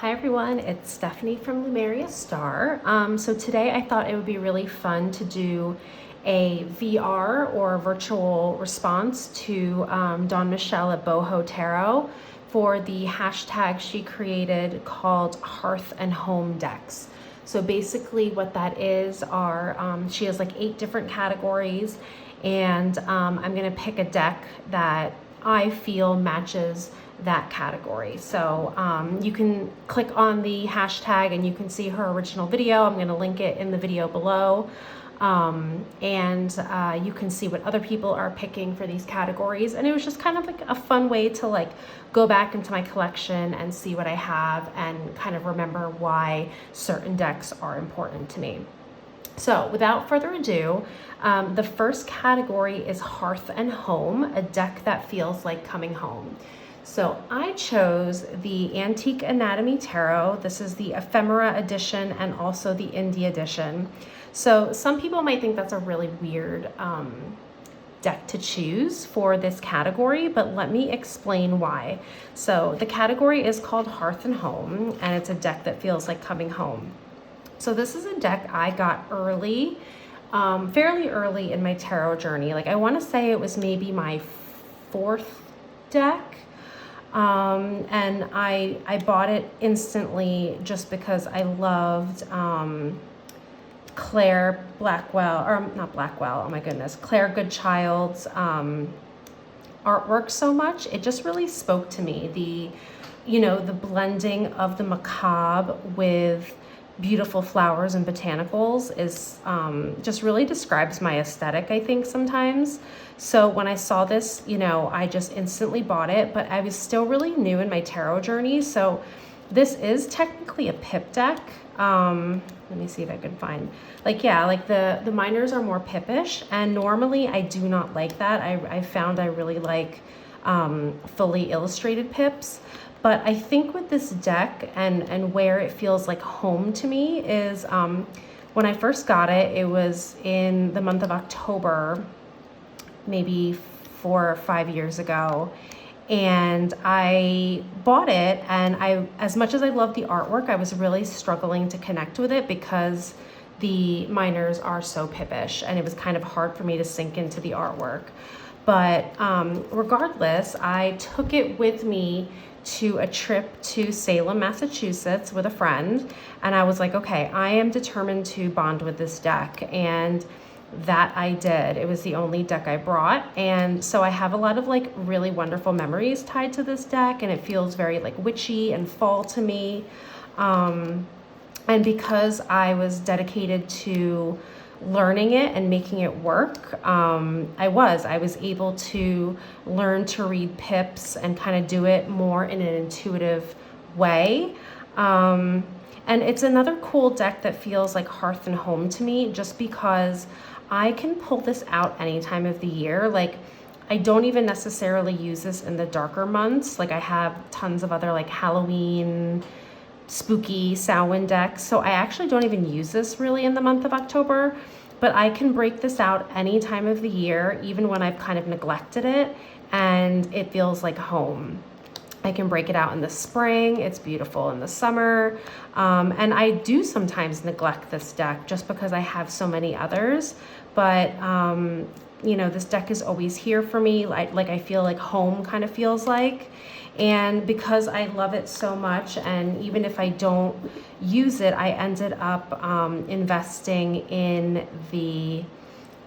Hi everyone, it's Stephanie from Lumeria Star. So today I thought it would be really fun to do a VR or virtual response to Dawn Michelle at Boho Tarot for the hashtag she created called Hearth and Home decks. So basically what that is are, she has like 8 different categories, and I'm gonna pick a deck that I feel matches that category. So you can click on the hashtag and you can see her original video. I'm going to link it in the video below. You can see what other people are picking for these categories. And it was just kind of like a fun way to like go back into my collection and see what I have and kind of remember why certain decks are important to me. So without further ado, the first category is Hearth and Home, a deck that feels like coming home. So I chose the Antique Anatomy Tarot. This is the Ephemera edition and also the Indie edition. So some people might think that's a really weird deck to choose for this category, but let me explain why. So the category is called Hearth and Home, and it's a deck that feels like coming home. So this is a deck I got early, fairly early in my tarot journey. Like I want to say it was maybe my 4th deck. And I bought it instantly just because I loved Claire Blackwell, or not Blackwell, oh my goodness, Claire Goodchild's artwork so much. It just really spoke to me. The blending of the macabre with beautiful flowers and botanicals is just really describes my aesthetic, I think, sometimes. So when I saw this, I just instantly bought it, but I was still really new in my tarot journey. So this is technically a pip deck. Let me see if I can find, the minors are more pippish, and normally I do not like that. I found I really like fully illustrated pips. But I think with this deck and where it feels like home to me is when I first got it, it was in the month of October, maybe 4 or 5 years ago. And I bought it, and as much as I love the artwork, I was really struggling to connect with it because the minors are so pippish, and it was kind of hard for me to sink into the artwork. But regardless, I took it with me to a trip to Salem, Massachusetts with a friend, and I was like, okay, I am determined to bond with this deck, and that I did. It was the only deck I brought, and so I have a lot of like really wonderful memories tied to this deck, and it feels very like witchy and fall to me, and because I was dedicated to learning it and making it work, I was able to learn to read pips and kind of do it more in an intuitive way. And it's another cool deck that feels like Hearth and Home to me, just because I can pull this out any time of the year. Like I don't even necessarily use this in the darker months. Like I have tons of other like Halloween, spooky Samhain decks, so I actually don't even use this really in the month of October, but I can break this out any time of the year, even when I've kind of neglected it, and it feels like home. I can break it out in the spring, it's beautiful in the summer, and I do sometimes neglect this deck just because I have so many others, but this deck is always here for me, like I feel like home kind of feels like. And because I love it so much, and even if I don't use it, I ended up investing in the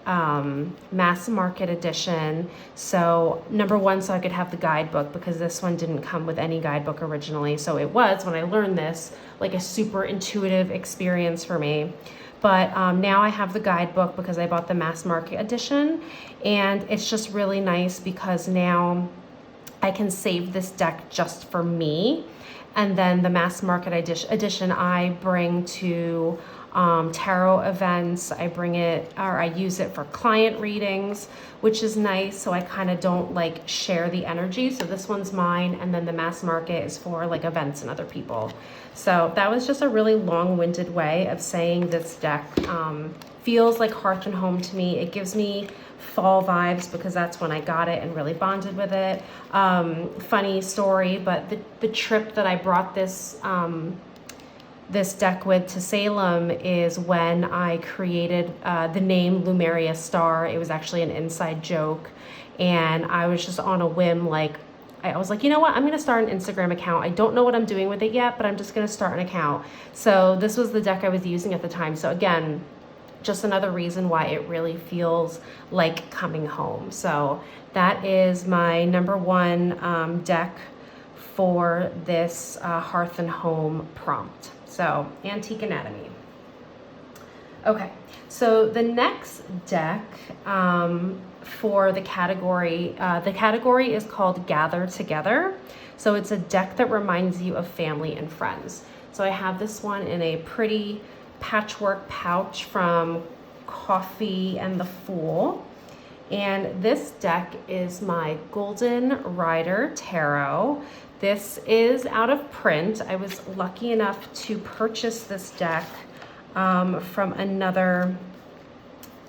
mass market edition. So number one, so I could have the guidebook, because this one didn't come with any guidebook originally. So it was, when I learned this, like a super intuitive experience for me. But now I have the guidebook because I bought the mass market edition, and it's just really nice because now I can save this deck just for me, and then the mass market edition I bring to tarot events. I use it for client readings, which is nice. So I kind of don't like share the energy. So this one's mine, and then the mass market is for like events and other people. So that was just a really long-winded way of saying this deck feels like Hearth and Home to me. It gives me fall vibes because that's when I got it and really bonded with it. Funny story, but the trip that I brought this this deck with to Salem is when I created the name Lumeria Star. It was actually an inside joke, and I was just on a whim, like I was like, you know what, I'm gonna start an Instagram account. I don't know what I'm doing with it yet, but I'm just gonna start an account. So this was the deck I was using at the time. So again, just another reason why it really feels like coming home. So that is my number one deck for this Hearth and Home prompt. So Antique Anatomy. Okay, so the next deck for the category is called Gather Together. So it's a deck that reminds you of family and friends. So I have this one in a pretty patchwork pouch from Coffee and the Fool. And this deck is my Golden Rider Tarot. This is out of print. I was lucky enough to purchase this deck from another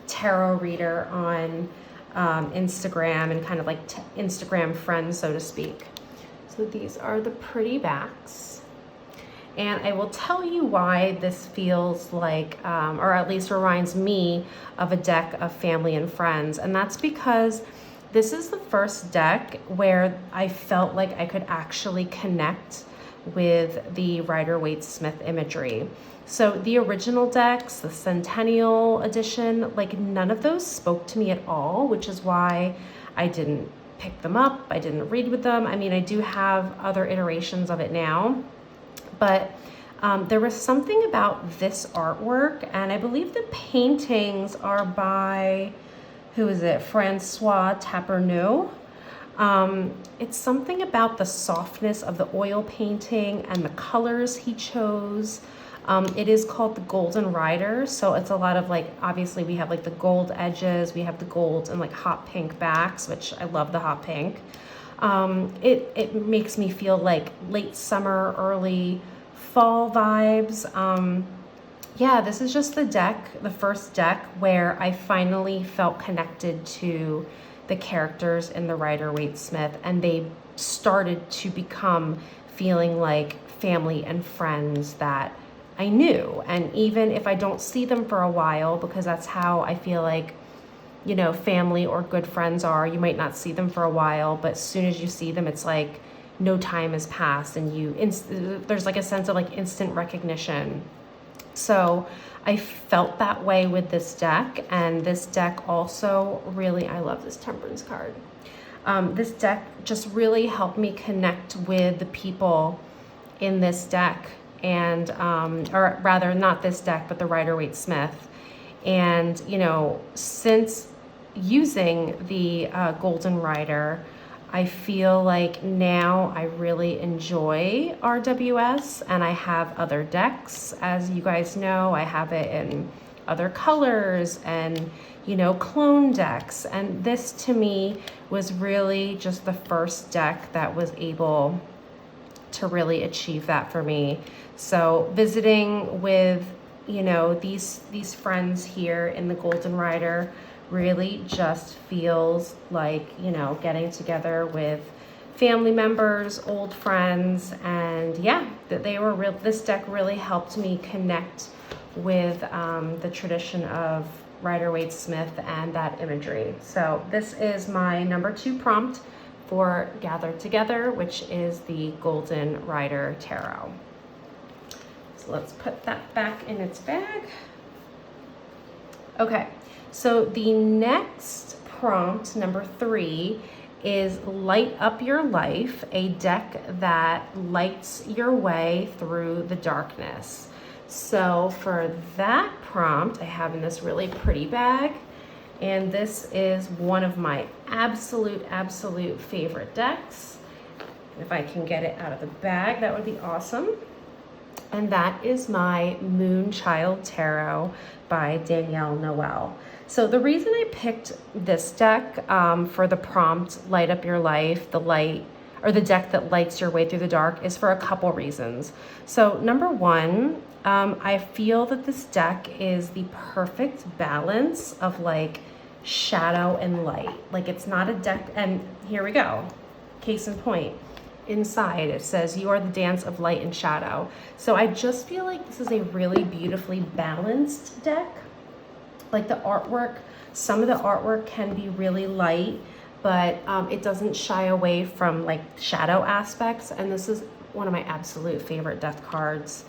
tarot reader on Instagram, and kind of like Instagram friends, so to speak. So these are the pretty backs. And I will tell you why this feels like, or at least reminds me of a deck of family and friends. And that's because this is the first deck where I felt like I could actually connect with the Rider-Waite-Smith imagery. So the original decks, the Centennial Edition, like none of those spoke to me at all, which is why I didn't pick them up. I didn't read with them. I mean, I do have other iterations of it now, but there was something about this artwork, and I believe the paintings are by, who is it? Francois Taperneau. It's something about the softness of the oil painting and the colors he chose. It is called the Golden Rider, so it's a lot of like, obviously we have like the gold edges, we have the gold and like hot pink backs, which I love the hot pink. It makes me feel like late summer, early fall vibes. Yeah, this is just the first deck where I finally felt connected to the characters in the Rider-Waite-Smith, and they started to become feeling like family and friends that I knew. And even if I don't see them for a while, because that's how I feel like, you know, family or good friends are, you might not see them for a while, but as soon as you see them, it's like no time has passed, and there's like a sense of like instant recognition. So I felt that way with this deck, and this deck also really, I love this Temperance card. This deck just really helped me connect with the people in this deck, and or rather not this deck, but the Rider-Waite-Smith. And you know, since using the Golden Rider, I feel like now I really enjoy RWS, and I have other decks. As you guys know, I have it in other colors and, you know, clone decks. And this to me was really just the first deck that was able to really achieve that for me. So visiting with, you know, these friends here in the Golden Rider really just feels like, you know, getting together with family members, old friends, and yeah, that they were real. This deck really helped me connect with the tradition of Rider-Waite-Smith and that imagery. So this is my number 2 prompt for Gather Together, which is the Golden Rider Tarot. So let's put that back in its bag. Okay. So the next prompt, number 3, is Light Up Your Life, a deck that lights your way through the darkness. So for that prompt, I have in this really pretty bag, and this is one of my absolute favorite decks. If I can get it out of the bag, that would be awesome. And that is my Moonchild Tarot by Danielle Noel. So the reason I picked this deck for the prompt, Light Up Your Life, the deck that lights your way through the dark, is for a couple reasons. So number 1, I feel that this deck is the perfect balance of like shadow and light. Like it's not a deck, and here we go. Case in point, inside it says you are the dance of light and shadow. So I just feel like this is a really beautifully balanced deck. Like the artwork, some of the artwork can be really light, but it doesn't shy away from like shadow aspects. And this is one of my absolute favorite death cards.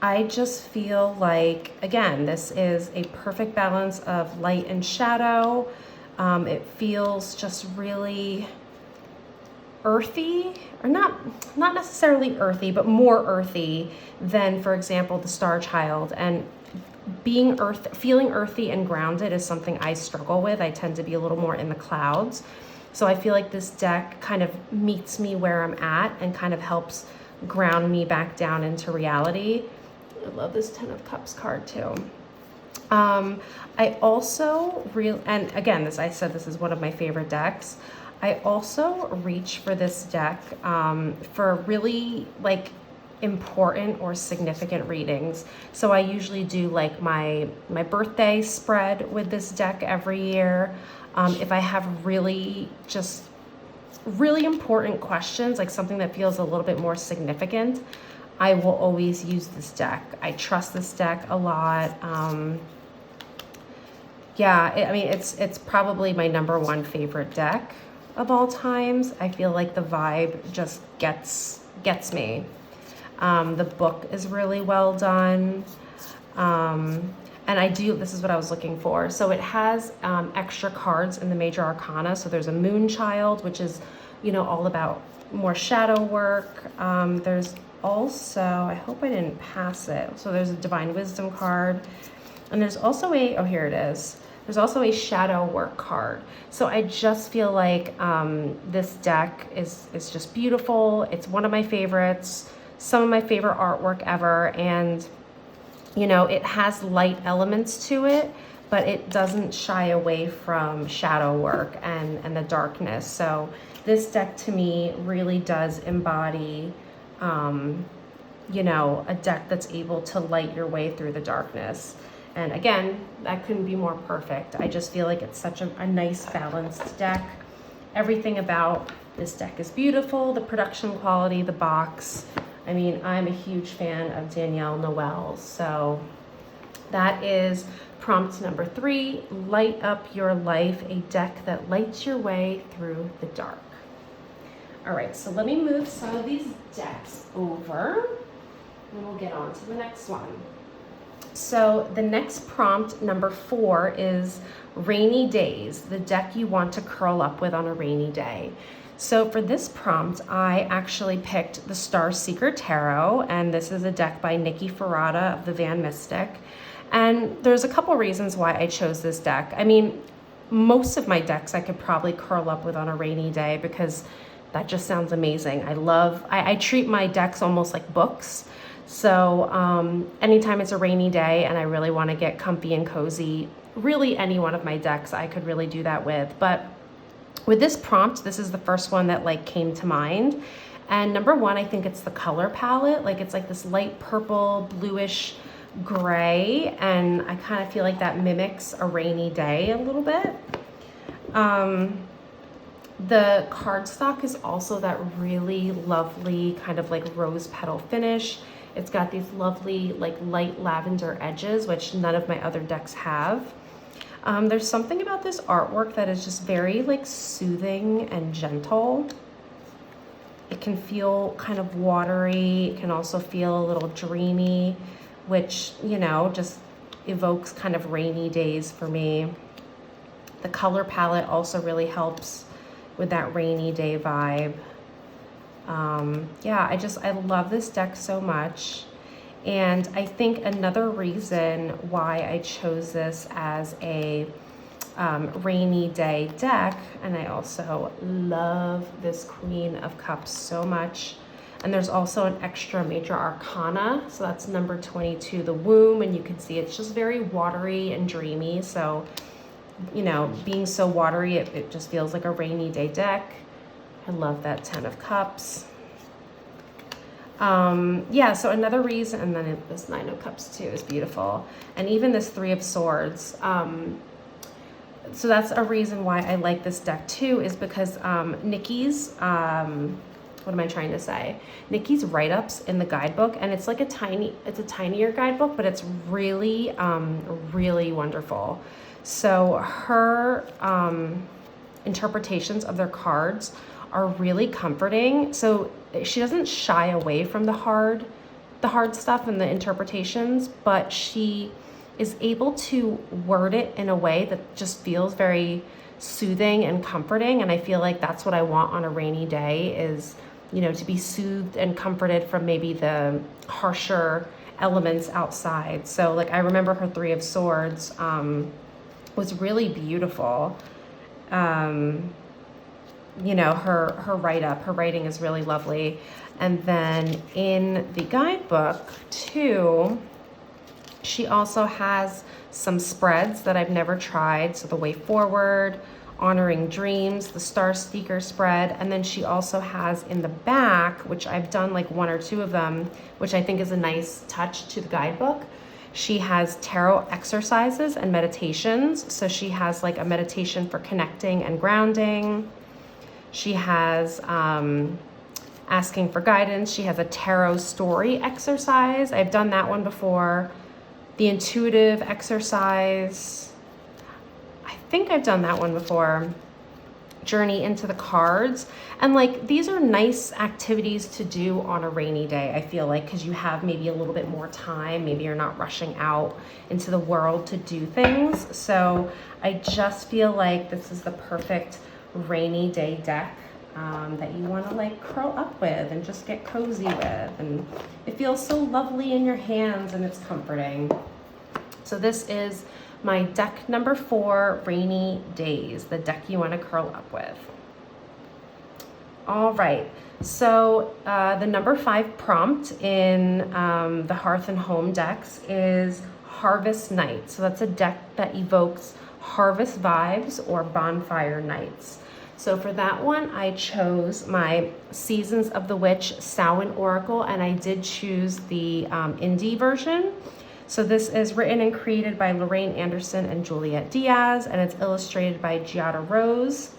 I just feel like, again, this is a perfect balance of light and shadow. It feels just really earthy, or not necessarily earthy, but more earthy than, for example, the Star Child. And feeling earthy and grounded is something I struggle with. I tend to be a little more in the clouds. So I feel like this deck kind of meets me where I'm at and kind of helps ground me back down into reality. I love this Ten of Cups card too. I also and again, I said this is one of my favorite decks. I also reach for this deck for really like important or significant readings. So I usually do like my birthday spread with this deck every year. If I have really important questions, like something that feels a little bit more significant, I will always use this deck. I trust this deck a lot. I mean, it's probably my #1 favorite deck of all times. I feel like the vibe just gets me. The book is really well done. And this is what I was looking for. So it has extra cards in the major arcana. So there's a Moon Child, which is, all about more shadow work. There's also, I hope I didn't pass it. So there's a Divine Wisdom card. And there's also here it is. There's also a shadow work card. So I just feel like this deck is just beautiful. It's one of my favorites, some of my favorite artwork ever. And, it has light elements to it, but it doesn't shy away from shadow work and the darkness. So this deck to me really does embody, a deck that's able to light your way through the darkness. And again, that couldn't be more perfect. I just feel like it's such a nice balanced deck. Everything about this deck is beautiful. The production quality, the box. I mean, I'm a huge fan of Danielle Noel. So that is prompt number 3, light up your life, a deck that lights your way through the dark. All right, so let me move some of these decks over and we'll get on to the next one. So the next prompt, number 4, is rainy days, the deck you want to curl up with on a rainy day. So for this prompt, I actually picked the Star Seeker Tarot, and this is a deck by Nikki Ferrata of the Van Mystic. And there's a couple reasons why I chose this deck. I mean, most of my decks I could probably curl up with on a rainy day because that just sounds amazing. I treat my decks almost like books. So anytime it's a rainy day and I really want to get comfy and cozy, really any one of my decks I could really do that with. But with this prompt, this is the first one that like came to mind. And number 1, I think it's the color palette. Like it's like this light purple, bluish gray. And I kind of feel like that mimics a rainy day a little bit. The cardstock is also that really lovely kind of like rose petal finish. It's got these lovely like light lavender edges, which none of my other decks have. There's something about this artwork that is just very like soothing and gentle. It can feel kind of watery. It can also feel a little dreamy, which, just evokes kind of rainy days for me. The color palette also really helps with that rainy day vibe. I love this deck so much. And I think another reason why I chose this as a rainy day deck, and I also love this Queen of Cups so much. And there's also an extra major arcana. So that's number 22, the Womb. And you can see it's just very watery and dreamy. So, being so watery, it just feels like a rainy day deck. I love that 10 of Cups. Yeah, so another reason, and then this Nine of Cups too is beautiful. And even this Three of Swords. So that's a reason why I like this deck too, is because Nikki's, what am I trying to say? Nikki's write-ups in the guidebook, and it's like it's a tinier guidebook, but it's really, really wonderful. So her interpretations of their cards are really comforting. So she doesn't shy away from the hard stuff and the interpretations, but she is able to word it in a way that just feels very soothing and comforting. And I feel like that's what I want on a rainy day, is, you know, to be soothed and comforted from maybe the harsher elements outside. So like I remember her Three of Swords was really beautiful. You know, her writing is really lovely. And then in the guidebook too, she also has some spreads that I've never tried. So the Way Forward, Honoring Dreams, the Star Seeker spread. And then she also has in the back, which I've done like 1 or 2 of them, which I think is a nice touch to the guidebook. She has tarot exercises and meditations. So she has like a meditation for connecting and grounding. She has asking for guidance. She has a tarot story exercise. I've done that one before. The intuitive exercise, I think I've done that one before. Journey into the cards. And like, these are nice activities to do on a rainy day, I feel like, because you have maybe a little bit more time. Maybe you're not rushing out into the world to do things. So I just feel like this is the perfect rainy day deck that you want to like curl up with and just get cozy with. And it feels so lovely in your hands and it's comforting. So this is my deck number 4, Rainy Days, the deck you want to curl up with. All right, so the number 5 prompt in the Hearth and Home decks is Harvest Night. So that's a deck that evokes harvest vibes or bonfire nights. So for that one, I chose my Seasons of the Witch Samhain Oracle, and I did choose the indie version. So this is written and created by Lorraine Anderson and Juliet Diaz, and it's illustrated by Giada Rose.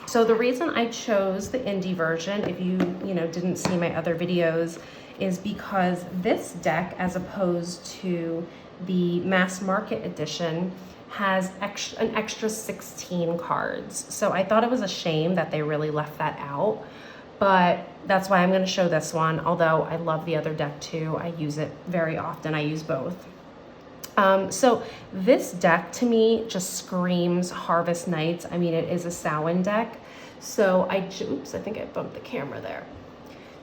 So the reason I chose the indie version, if you didn't see my other videos, is because this deck, as opposed to the mass market edition, has an extra 16 cards. So I thought it was a shame that they really left that out, but that's why I'm going to show this one. Although I love the other deck too. I use it very often. I use both. So this deck to me just screams Harvest Nights. I mean, it is a Samhain deck. So oops, I think I bumped the camera there.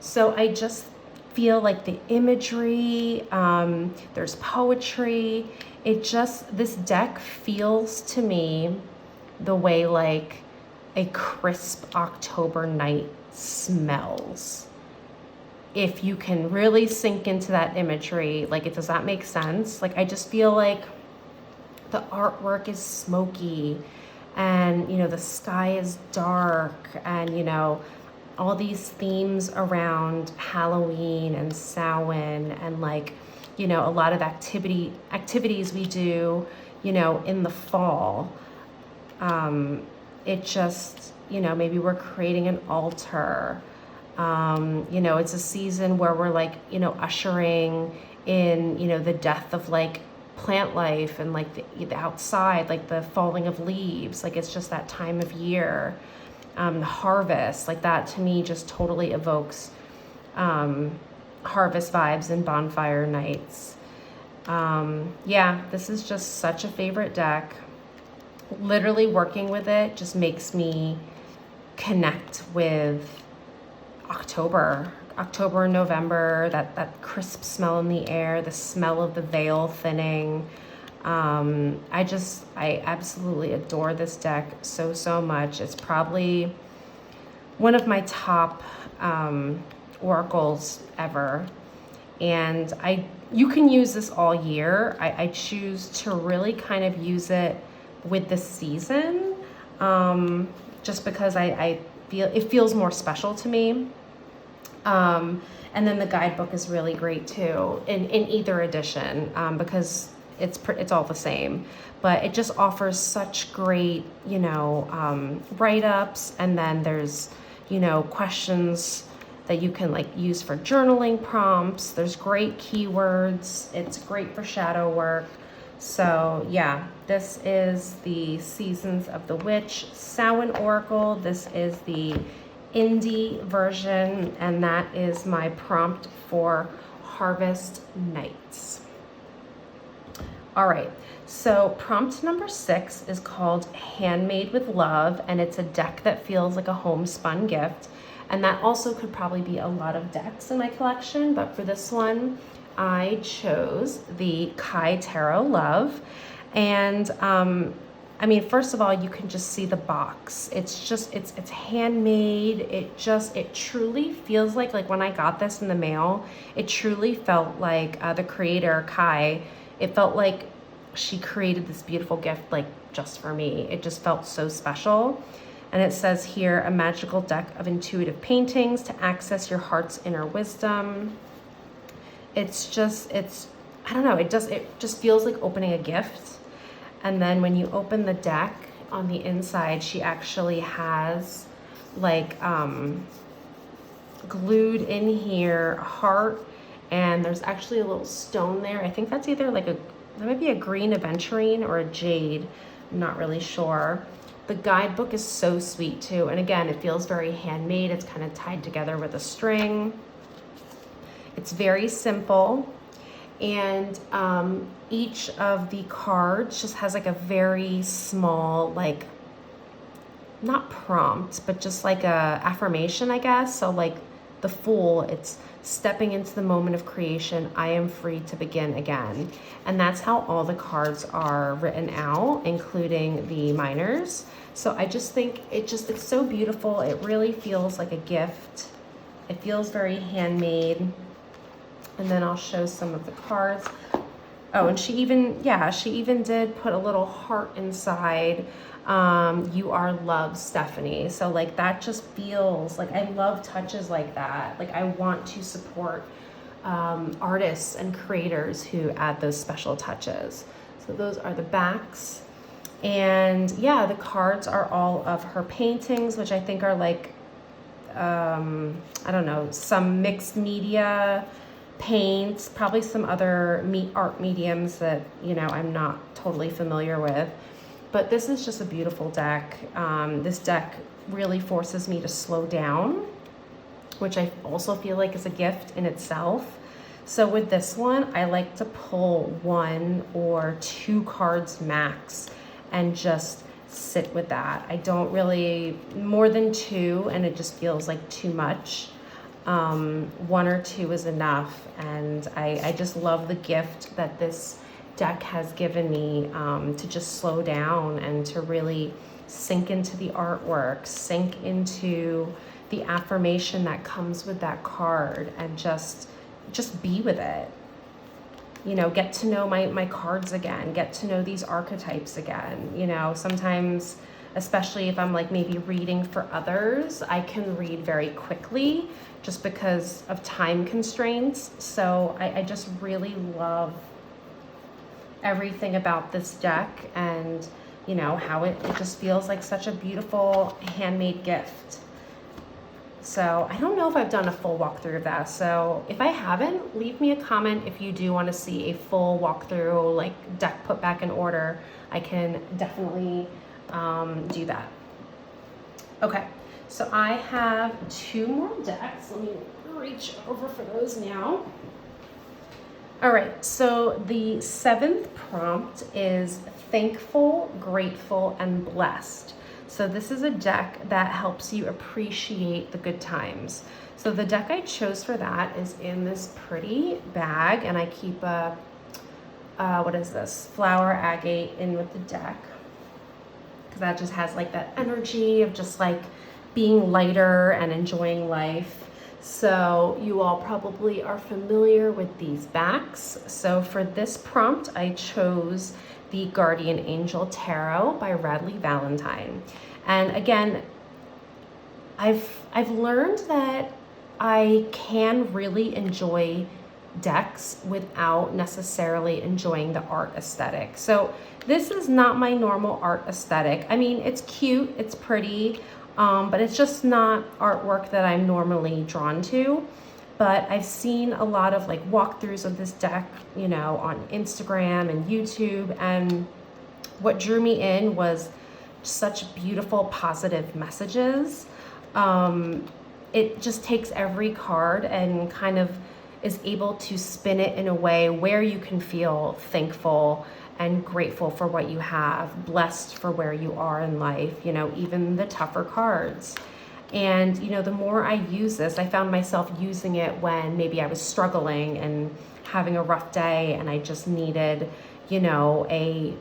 So I just feel like the imagery, there's poetry. This deck feels to me the way like a crisp October night smells. If you can really sink into that imagery, like, does that make sense? Like, I just feel like the artwork is smoky, and the sky is dark, and all these themes around Halloween and Samhain, and like a lot of activities we do in the fall. It just maybe we're creating an altar. It's a season where we're like ushering in the death of like plant life, and like the outside, like the falling of leaves. Like, it's just that time of year. The harvest, like that to me just totally evokes harvest vibes and bonfire nights. Yeah, this is just such a favorite deck. Literally working with it just makes me connect with October and November, that crisp smell in the air, the smell of the veil thinning. I absolutely adore this deck so much. It's probably one of my top oracles ever. And you can use this all year. I choose to really kind of use it with the season, just because I feel it feels more special to me. And then the guidebook is really great too in either edition, because it's all the same, but it just offers such great, you know, write-ups, and then there's, you know, questions that you can like use for journaling prompts. There's great keywords. It's great for shadow work. So yeah, this is the Seasons of the Witch Samhain Oracle. This is the indie version, and that is my prompt for Harvest Nights. All right, so prompt number 6 is called Handmade with Love, and it's a deck that feels like a homespun gift. And that also could probably be a lot of decks in my collection, but for this one, I chose the Kai Tarot Love. And I mean, first of all, you can just see the box. It's just, it's handmade. It truly feels like when I got this in the mail, it truly felt like the creator, Kai, it felt like she created this beautiful gift like just for me. It just felt so special. And it says here, a magical deck of intuitive paintings to access your heart's inner wisdom. It's just, I don't know, it just feels like opening a gift. And then when you open the deck, on the inside, she actually has like glued in here a heart, and there's actually a little stone there. I think that's either like that might be a green aventurine or a jade. I'm not really sure. The guidebook is so sweet too. And again, it feels very handmade. It's kind of tied together with a string. It's very simple. And each of the cards just has like a very small, like, not prompt, but just like a affirmation, I guess. So like the Fool, it's stepping into the moment of creation. I am free to begin again. And that's how all the cards are written out, including the minors. So I just think it's so beautiful. It really feels like a gift. It feels very handmade. And then I'll show some of the cards. Oh, and she even did put a little heart inside. You are loved, Stephanie. So like that just feels like, I love touches like that. Like I want to support artists and creators who add those special touches. So those are the backs. And yeah, the cards are all of her paintings, which I think are like, I don't know, some mixed media paints, probably some other art mediums that, you know, I'm not totally familiar with. But this is just a beautiful deck. This deck really forces me to slow down, which I also feel like is a gift in itself. So with this one, I like to pull 1 or 2 cards max and just sit with that. I don't really, more than 2, and it just feels like too much. 1 or 2 is enough, and I just love the gift that this deck has given me, to just slow down and to really sink into the artwork, sink into the affirmation that comes with that card, and just be with it. You know, get to know my cards again, get to know these archetypes again. You know, sometimes, especially if I'm like maybe reading for others, I can read very quickly just because of time constraints. So I just really love everything about this deck, and you know, how it just feels like such a beautiful handmade gift. So I don't know if I've done a full walkthrough of that. So if I haven't, leave me a comment if you do want to see a full walkthrough, like deck put back in order. I can definitely do that. Okay, so I have 2 more decks. Let me reach over for those now. All right, so the 7th prompt is Thankful, Grateful, and Blessed. So this is a deck that helps you appreciate the good times. So the deck I chose for that is in this pretty bag, and I keep a, what is this? Flower agate in with the deck, because that just has like that energy of just like being lighter and enjoying life. So you all probably are familiar with these backs. So for this prompt, I chose the Guardian Angel Tarot by Radley Valentine. And again, I've learned that I can really enjoy decks without necessarily enjoying the art aesthetic. So this is not my normal art aesthetic. I mean, it's cute, it's pretty, but it's just not artwork that I'm normally drawn to. But I've seen a lot of like walkthroughs of this deck, you know, on Instagram and YouTube, and what drew me in was such beautiful positive messages. It just takes every card and kind of is able to spin it in a way where you can feel thankful and grateful for what you have, blessed for where you are in life, you know, even the tougher cards. And, you know, the more I use this, I found myself using it when maybe I was struggling and having a rough day and I just needed, you know, a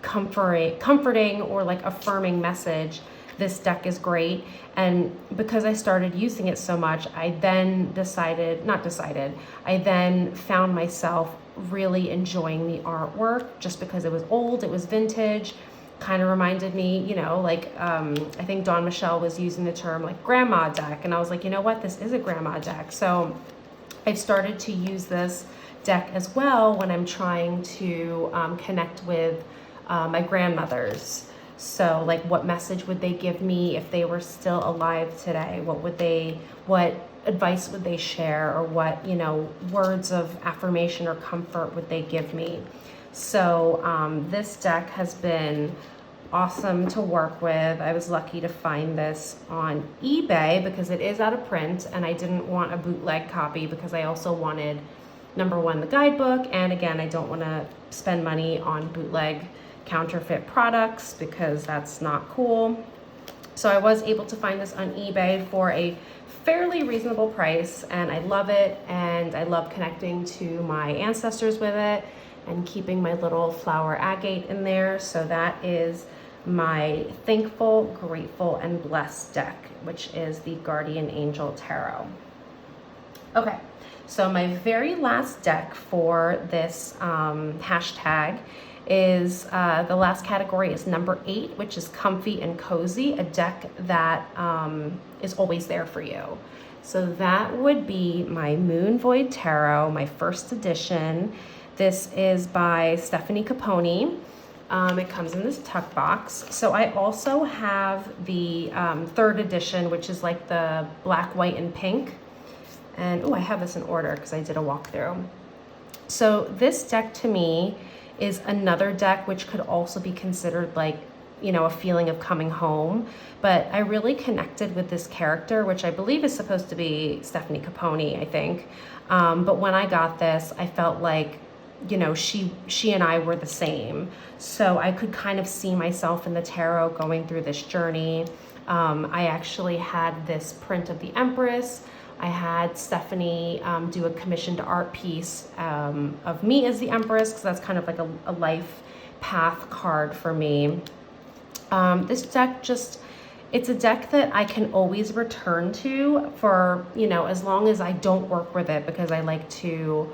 comforting or like affirming message. This deck is great. And because I started using it so much, I then I then found myself really enjoying the artwork just because it was old, it was vintage, kind of reminded me, you know, like I think Dawn Michelle was using the term like grandma deck, and I was like, you know what, this is a grandma deck. So I've started to use this deck as well when I'm trying to connect with my grandmothers. So like, what message would they give me if they were still alive today? What advice would they share, or what, you know, words of affirmation or comfort would they give me? So this deck has been awesome to work with. I was lucky to find this on eBay because it is out of print, and I didn't want a bootleg copy because I also wanted, number one, the guidebook, and again, I don't want to spend money on bootleg counterfeit products because that's not cool. So I was able to find this on eBay for a fairly reasonable price, and I love it, and I love connecting to my ancestors with it and keeping my little flower agate in there. So that is my Thankful, Grateful, and Blessed deck, which is the Guardian Angel Tarot. Okay, so my very last deck for this hashtag is the last category is number 8, which is Comfy and Cozy, a deck that is always there for you. So that would be my Moon Void Tarot, my first edition. This is by Stephanie Capone. It comes in this tuck box. So I also have the 3rd edition, which is like the black, white, and pink. And oh, I have this in order because I did a walkthrough. So this deck to me is another deck which could also be considered like, you know, a feeling of coming home. But I really connected with this character, which I believe is supposed to be Stephanie Capone, I think. But when I got this, I felt like, you know, she and I were the same. So I could kind of see myself in the tarot going through this journey. I actually had this print of the Empress. I had Stephanie do a commissioned art piece of me as the Empress, because that's kind of like a life path card for me. This deck it's a deck that I can always return to for, you know, as long as I don't work with it, because I like to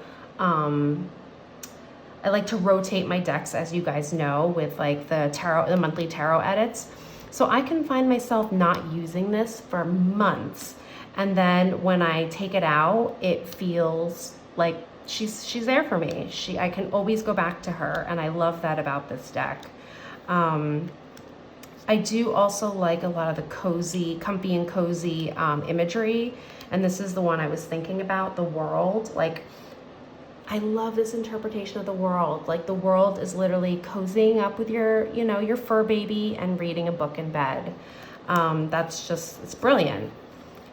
rotate my decks, as you guys know, with like the monthly tarot edits. So I can find myself not using this for months. And then when I take it out, it feels like she's there for me. I can always go back to her, and I love that about this deck. I do also like a lot of the comfy and cozy imagery, and this is the one I was thinking about, the world. Like, I love this interpretation of the world. Like, the world is literally cozying up with your, you know, your fur baby and reading a book in bed. It's brilliant.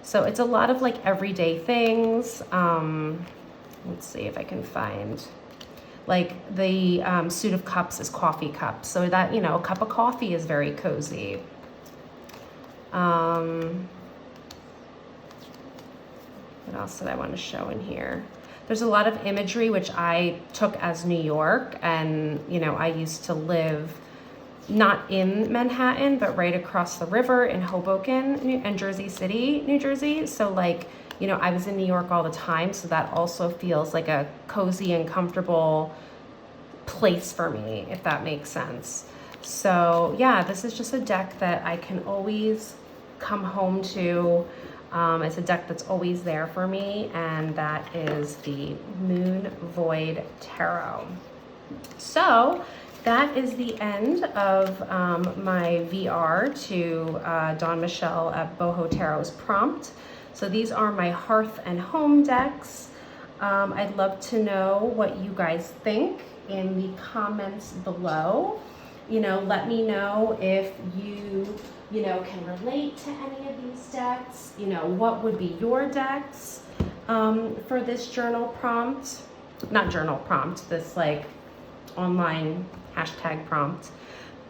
So it's a lot of like everyday things. Let's see if I can find, like the suit of cups is coffee cups. So that, you know, a cup of coffee is very cozy. What else did I want to show in here? There's a lot of imagery which I took as New York, and, you know, I used to live not in Manhattan, but right across the river in Hoboken and Jersey City, New Jersey. So like, you know, I was in New York all the time, so that also feels like a cozy and comfortable place for me, if that makes sense. So yeah, this is just a deck that I can always come home to. It's a deck that's always there for me, and that is the Moon Void Tarot. So that is the end of my VR to Dawn Michelle at Boho Tarot's prompt. So these are my Hearth and Home decks. I'd love to know what you guys think in the comments below. You know, let me know if you know, can relate to any of these decks. You know, what would be your decks for this journal prompt? Not journal prompt, this like online hashtag prompt.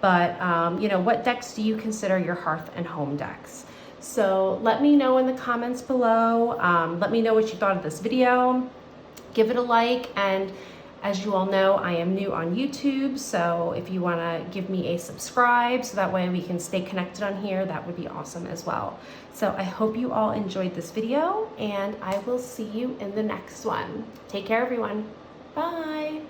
But, you know, what decks do you consider your Hearth and Home decks? So let me know in the comments below. Let me know what you thought of this video. Give it a like, and as you all know, I am new on YouTube, so if you want to give me a subscribe so that way we can stay connected on here, that would be awesome as well. So I hope you all enjoyed this video, and I will see you in the next one. Take care, everyone. Bye.